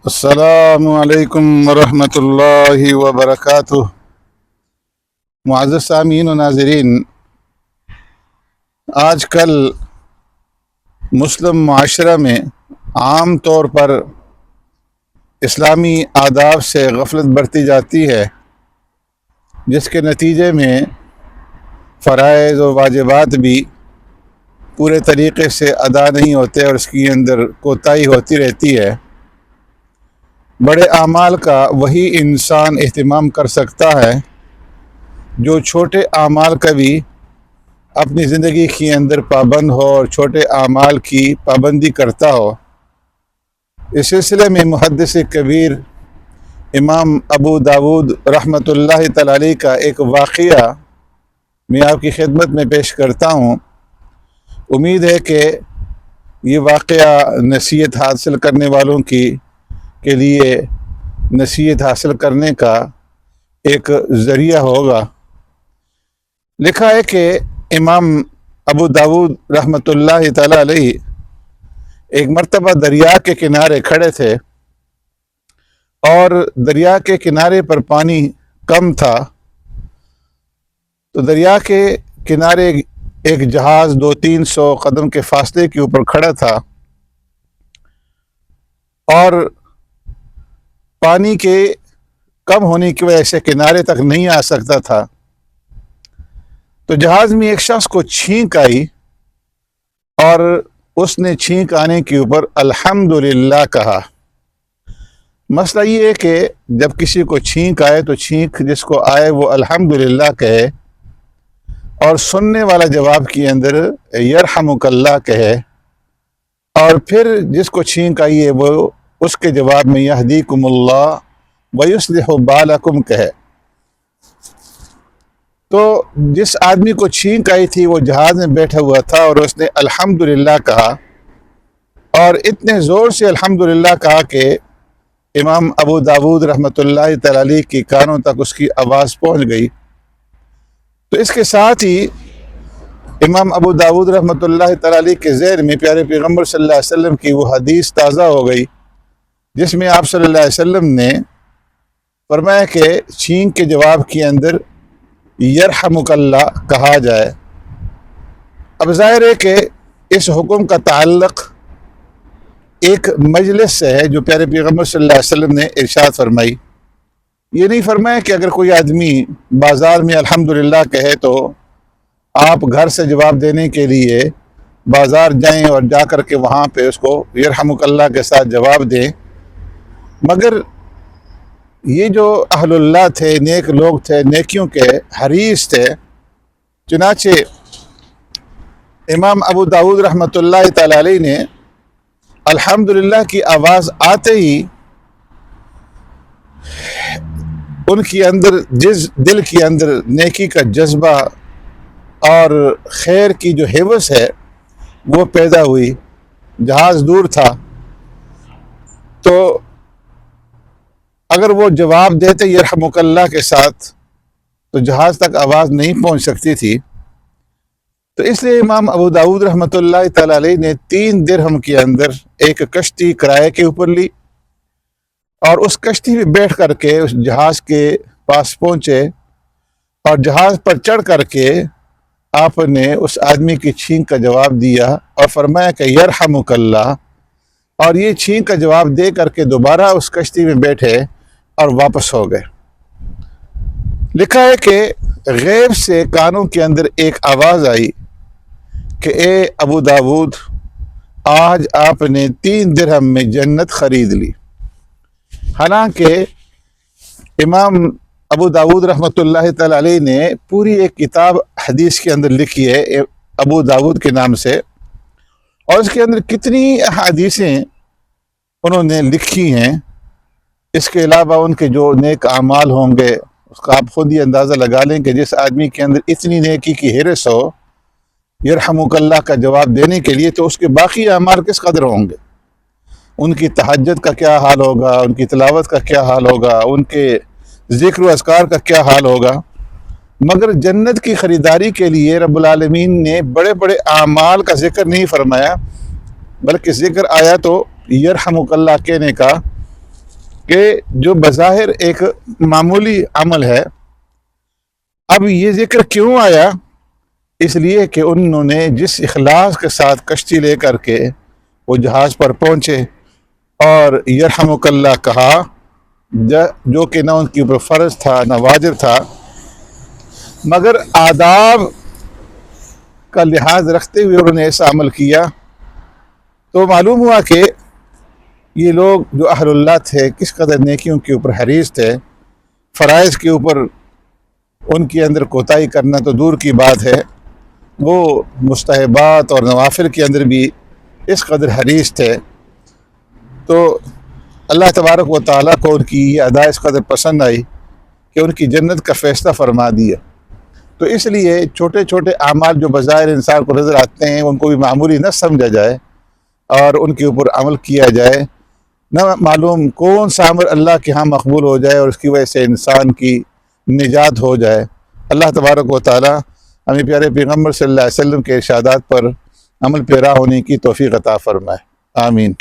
السلام علیکم ورحمۃ اللہ وبرکاتہ۔ معزز سامعین و ناظرین، آج کل مسلم معاشرہ میں عام طور پر اسلامی آداب سے غفلت برتی جاتی ہے، جس کے نتیجے میں فرائض و واجبات بھی پورے طریقے سے ادا نہیں ہوتے اور اس کے اندر کوتاہی ہوتی رہتی ہے۔ بڑے اعمال کا وہی انسان اہتمام کر سکتا ہے جو چھوٹے اعمال کا بھی اپنی زندگی کے اندر پابند ہو اور چھوٹے اعمال کی پابندی کرتا ہو۔ اس سلسلے میں محدث کبیر امام ابو داود رحمۃ اللہ تعالی علیہ کا ایک واقعہ میں آپ کی خدمت میں پیش کرتا ہوں۔ امید ہے کہ یہ واقعہ نصیحت حاصل کرنے والوں کے لیے نصیحت حاصل کرنے کا ایک ذریعہ ہوگا۔ لکھا ہے کہ امام ابو داود رحمۃ اللہ تعالی علیہ ایک مرتبہ دریا کے کنارے کھڑے تھے اور دریا کے کنارے پر پانی کم تھا، تو دریا کے کنارے ایک جہاز 200-300 قدم کے فاصلے کے اوپر کھڑا تھا اور پانی کے کم ہونے کی وجہ سے کنارے تک نہیں آ سکتا تھا۔ تو جہاز میں ایک شخص کو چھینک آئی اور اس نے چھینک آنے کے اوپر الحمدللہ کہا۔ مسئلہ یہ ہے کہ جب کسی کو چھینک آئے تو چھینک جس کو آئے وہ الحمدللہ کہے، اور سننے والا جواب کے اندر یرحمک اللہ کہے، اور پھر جس کو چھینک آئی ہے وہ اس کے جواب میں یہدیکم اللہ ویصلح بالکم کہے۔ تو جس آدمی کو چھینک آئی تھی وہ جہاز میں بیٹھا ہوا تھا اور اس نے الحمدللہ کہا، اور اتنے زور سے الحمدللہ کہا کہ امام ابو داود رحمۃ اللہ تعالی علیہ کی کانوں تک اس کی آواز پہنچ گئی۔ تو اس کے ساتھ ہی امام ابو داود رحمۃ اللہ تعالی علیہ کے ذہن میں پیارے پیغمبر صلی اللہ علیہ وسلم کی وہ حدیث تازہ ہو گئی جس میں آپ صلی اللہ علیہ وسلم نے فرمایا کہ چھینک کے جواب کے اندر یرحمک اللہ کہا جائے۔ اب ظاہر ہے کہ اس حکم کا تعلق ایک مجلس سے ہے جو پیارے پیغمبر صلی اللہ علیہ وسلم نے ارشاد فرمائی۔ یہ نہیں فرمایا کہ اگر کوئی آدمی بازار میں الحمدللہ کہے تو آپ گھر سے جواب دینے کے لیے بازار جائیں اور جا کر کے وہاں پہ اس کو یرحمک اللہ کے ساتھ جواب دیں، مگر یہ جو اہل اللہ تھے، نیک لوگ تھے، نیکیوں کے حریص تھے، چنانچہ امام ابو داود رحمۃ اللہ تعالی علیہ نے الحمدللہ کی آواز آتے ہی ان کے اندر دل کے اندر نیکی کا جذبہ اور خیر کی جو ہوس ہے وہ پیدا ہوئی۔ جہاز دور تھا تو اگر وہ جواب دیتے یرحمک اللہ کے ساتھ تو جہاز تک آواز نہیں پہنچ سکتی تھی۔ تو اس لیے امام ابو داود رحمۃ اللہ تعالی علیہ نے 3 درہم کے اندر ایک کشتی کرائے کے اوپر لی اور اس کشتی میں بیٹھ کر کے اس جہاز کے پاس پہنچے اور جہاز پر چڑھ کر کے آپ نے اس آدمی کی چھینک کا جواب دیا اور فرمایا کہ یرحمک اللہ، اور یہ چھینک کا جواب دے کر کے دوبارہ اس کشتی میں بیٹھے اور واپس ہو گئے۔ لکھا ہے کہ غیب سے کانوں کے اندر ایک آواز آئی کہ اے ابو داود، آج آپ نے 3 درہم میں جنت خرید لی۔ حالانکہ امام ابو داود رحمۃ اللہ تعالی علیہ نے پوری ایک کتاب حدیث کے اندر لکھی ہے ابو داود کے نام سے، اور اس کے اندر کتنی حدیثیں انہوں نے لکھی ہیں۔ اس کے علاوہ ان کے جو نیک اعمال ہوں گے اس کا آپ خود ہی اندازہ لگا لیں کہ جس آدمی کے اندر اتنی نیکی کی ہرس ہو یرحمک اللہ کا جواب دینے کے لیے، تو اس کے باقی اعمال کس قدر ہوں گے۔ ان کی تہجد کا کیا حال ہوگا، ان کی تلاوت کا کیا حال ہوگا، ان کے ذکر و اذکار کا کیا حال ہوگا۔ مگر جنت کی خریداری کے لیے رب العالمین نے بڑے بڑے اعمال کا ذکر نہیں فرمایا، بلکہ ذکر آیا تو یرحمک اللہ کہنے کا، کہ جو بظاہر ایک معمولی عمل ہے، اب یہ ذکر کیوں آیا؟ اس لیے کہ انہوں نے جس اخلاص کے ساتھ کشتی لے کر کے وہ جہاز پر پہنچے اور یرحمک اللہ کہا، جو کہ نہ ان کے اوپر فرض تھا نہ واجب تھا، مگر آداب کا لحاظ رکھتے ہوئے انہوں نے ایسا عمل کیا، تو معلوم ہوا کہ یہ لوگ جو اہل اللہ تھے کس قدر نیکیوں کے اوپر حریص تھے، فرائض کے اوپر ان کے اندر کوتاہی کرنا تو دور کی بات ہے، وہ مستحبات اور نوافل کے اندر بھی اس قدر حریص تھے۔ تو اللہ تبارک و تعالیٰ کو ان کی یہ ادا اس قدر پسند آئی کہ ان کی جنت کا فیصلہ فرما دیا۔ تو اس لیے چھوٹے چھوٹے اعمال جو بظاہر انسان کو نظر آتے ہیں ان کو بھی معمولی نہ سمجھا جائے اور ان کے اوپر عمل کیا جائے، نہ معلوم کون سا عمل اللہ کے ہاں مقبول ہو جائے اور اس کی وجہ سے انسان کی نجات ہو جائے۔ اللہ تبارک و تعالیٰ ہمیں پیارے پیغمبر صلی اللہ علیہ وسلم کے ارشادات پر عمل پیرا ہونے کی توفیق عطا فرمائے، آمین۔